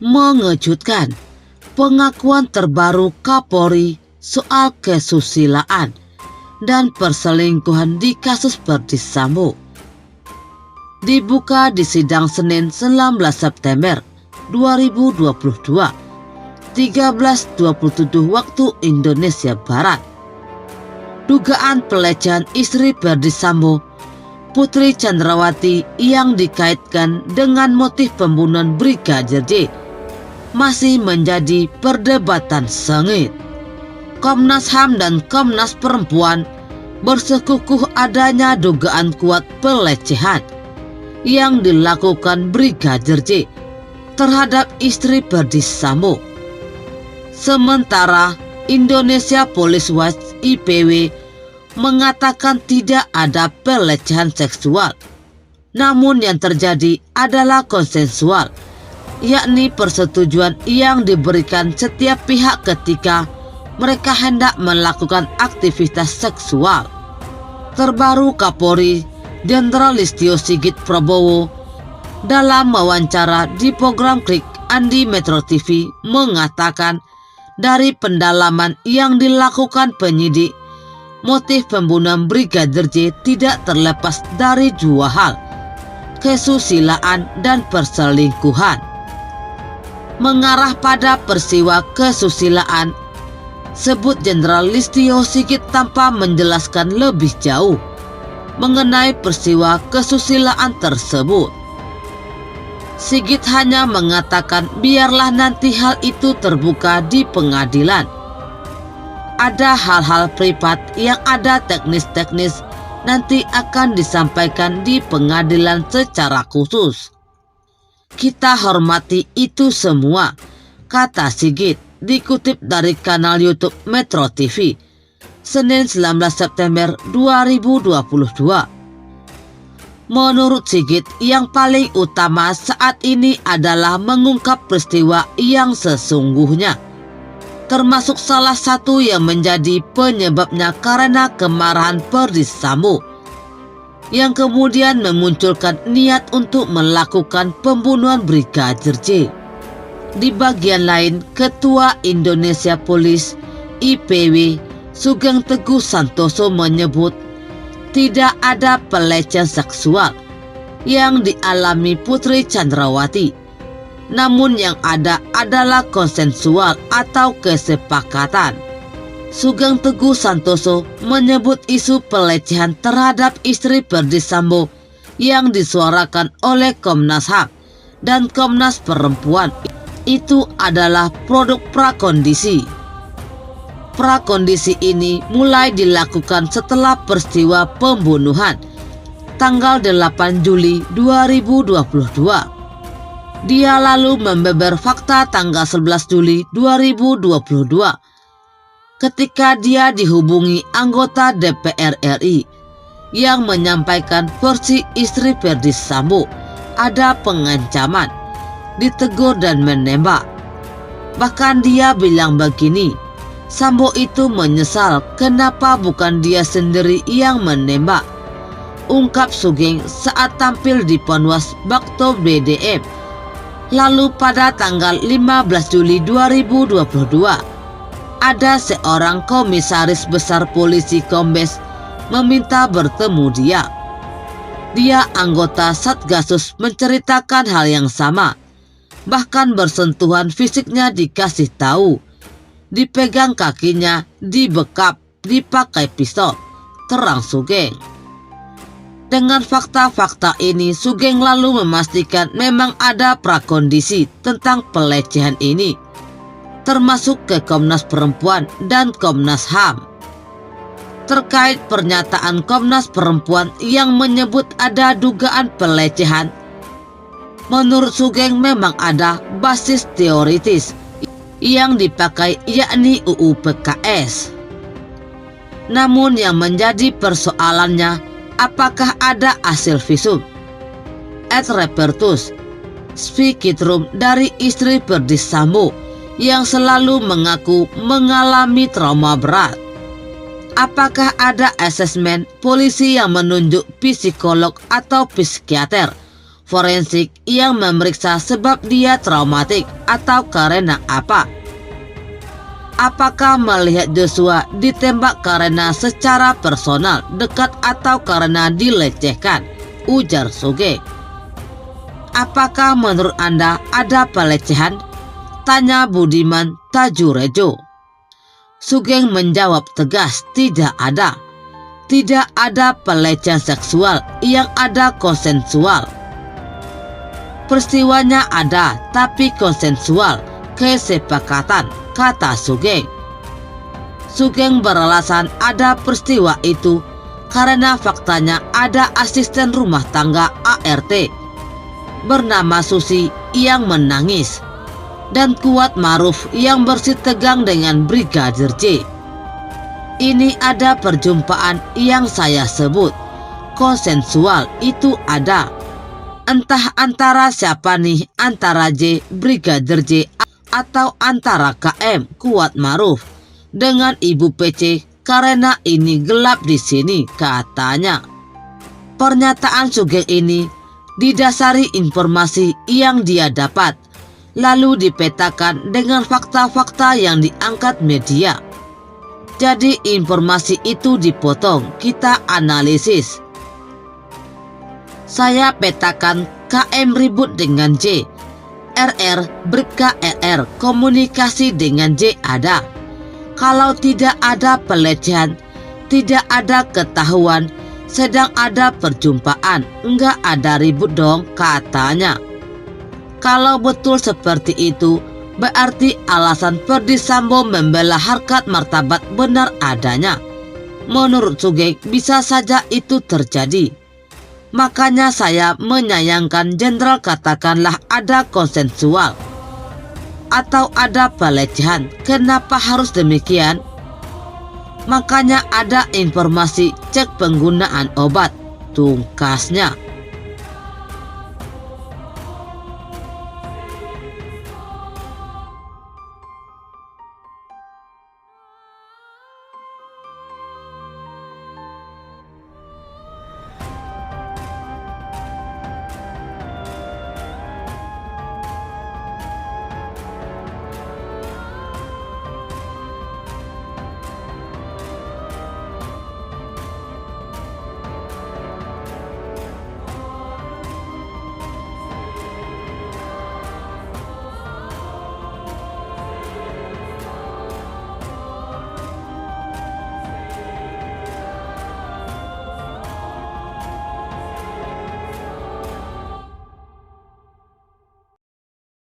Mengejutkan, pengakuan terbaru Kapolri soal kesusilaan dan perselingkuhan di kasus Verdi Sambo dibuka di sidang Senin 19 September 2022, 13.27 waktu Indonesia Barat. Dugaan pelecehan istri Verdi Sambo, Putri Chandrawati, yang dikaitkan dengan motif pembunuhan Brigadir J masih menjadi perdebatan sengit. Komnas HAM dan Komnas Perempuan bersekukuh adanya dugaan kuat pelecehan yang dilakukan Brigadir J terhadap istri Verdi Sambo. Sementara Indonesia Police Watch (IPW) mengatakan tidak ada pelecehan seksual, namun yang terjadi adalah konsensual, yakni persetujuan yang diberikan setiap pihak ketika mereka hendak melakukan aktivitas seksual. Terbaru, Kapolri Jenderal Listio Sigit Prabowo dalam wawancara di program Klik Andi Metro TV mengatakan dari pendalaman yang dilakukan penyidik, motif pembunuhan Brigadir J tidak terlepas dari dua hal, kesusilaan dan perselingkuhan. Mengarah pada peristiwa kesusilaan, sebut Jenderal Listio Sigit tanpa menjelaskan lebih jauh mengenai peristiwa kesusilaan tersebut. Sigit hanya mengatakan biarlah nanti hal itu terbuka di pengadilan. Ada hal-hal privat yang ada teknis-teknis nanti akan disampaikan di pengadilan secara khusus. Kita hormati itu semua, kata Sigit, dikutip dari kanal YouTube Metro TV, Senin 19 September 2022. Menurut Sigit, yang paling utama saat ini adalah mengungkap peristiwa yang sesungguhnya, termasuk salah satu yang menjadi penyebabnya karena kemarahan Verdi Sambo, yang kemudian memunculkan niat untuk melakukan pembunuhan Brigadir J. Di bagian lain, Ketua Indonesia Police (IPW) Sugeng Teguh Santoso menyebut tidak ada pelecehan seksual yang dialami Putri Chandrawati, namun yang ada adalah konsensual atau kesepakatan. Sugeng Teguh Santoso menyebut isu pelecehan terhadap istri Verdi Sambo yang disuarakan oleh Komnas HAM dan Komnas Perempuan itu adalah produk prakondisi. Prakondisi ini mulai dilakukan setelah peristiwa pembunuhan tanggal 8 Juli 2022. Dia lalu membeber fakta tanggal 11 Juli 2022 ketika dia dihubungi anggota DPR RI yang menyampaikan versi istri Verdi Sambo ada pengancaman, ditegur dan menembak. Bahkan dia bilang begini, Sambo itu menyesal kenapa bukan dia sendiri yang menembak, ungkap Sugeng saat tampil di Ponwas Bakto BDM. Lalu pada tanggal 15 Juli 2022, ada seorang komisaris besar polisi Kombes meminta bertemu dia. Dia anggota Satgasus menceritakan hal yang sama, bahkan bersentuhan fisiknya dikasih tahu, dipegang kakinya, dibekap, dipakai pistol, terang Sugeng. Dengan fakta-fakta ini, Sugeng lalu memastikan memang ada prakondisi tentang pelecehan ini, termasuk ke Komnas Perempuan dan Komnas HAM. Terkait pernyataan Komnas Perempuan yang menyebut ada dugaan pelecehan, menurut Sugeng memang ada basis teoritis yang dipakai, yakni UU PKS. Namun yang menjadi persoalannya, apakah ada hasil visum et repertus spicitrum dari istri Verdi Sambo yang selalu mengaku mengalami trauma berat? Apakah ada asesmen polisi yang menunjuk psikolog atau psikiater forensik yang memeriksa sebab dia traumatik atau karena apa. Apakah melihat Joshua ditembak karena secara personal dekat atau karena dilecehkan? Ujar Sugeng. Apakah menurut Anda ada pelecehan? Tanya Budiman Tajurejo. Sugeng menjawab tegas, tidak ada. Tidak ada pelecehan seksual, yang ada konsensual. Peristiwanya ada, tapi konsensual, kesepakatan, kata Sugeng. Sugeng beralasan ada peristiwa itu karena faktanya ada asisten rumah tangga ART bernama Susi yang menangis dan Kuat Maruf yang bersitegang dengan Brigadir J. Ini ada perjumpaan yang saya sebut konsensual, itu ada. Entah antara siapa nih, antara J, Brigadir J, atau antara KM, Kuat Maruf, dengan Ibu PC, karena ini gelap di sini, katanya. Pernyataan Sugeng ini didasari informasi yang dia dapat, lalu dipetakan dengan fakta-fakta yang diangkat media. Jadi informasi itu dipotong, kita analisis. Saya petakan KM ribut dengan J, RR, Bribka RR, komunikasi dengan J ada. Kalau tidak ada pelecehan, tidak ada ketahuan, sedang ada perjumpaan, enggak ada ribut dong, katanya. Kalau betul seperti itu, berarti alasan Ferdy Sambo membela harkat martabat benar adanya. Menurut Sugeng bisa saja itu terjadi. Makanya saya menyayangkan Jenderal katakanlah ada konsensual atau ada pelecehan. Kenapa harus demikian? Makanya ada informasi cek penggunaan obat, tungkasnya.